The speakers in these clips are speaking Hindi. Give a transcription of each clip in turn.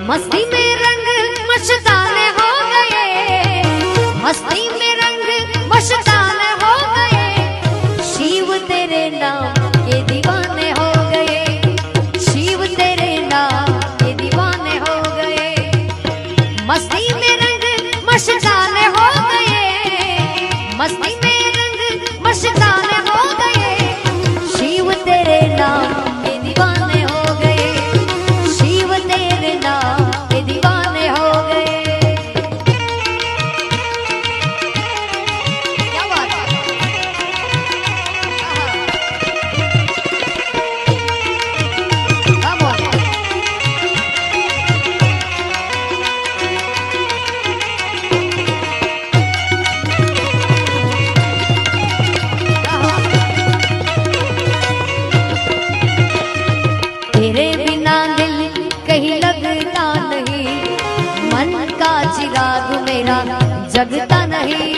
मस्ती में रंग मस्ताने हो गए, मस्ती में रंग मस्ताने हो गए, शिव तेरे नाम के दीवाने हो गए, शिव तेरे नाम के दीवाने हो गए। मस्ती में रंग मस्ताने हो गए, मस्ती में रंग मस्ताने हो गए, शिव तेरे नाम के दीवाने हो गए, शिव तेरे नाम के दीवाने हो गए। क्या बात है? क्या बात है? तेरे बिना दिल कहीं लगता नहीं, मन का चिराग मेरा जगता नहीं।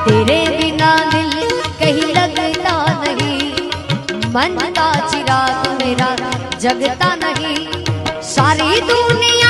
तेरे बिना दिल कहीं लगता नहीं, मन का चिराग मेरा जगता नहीं। सारी दुनिया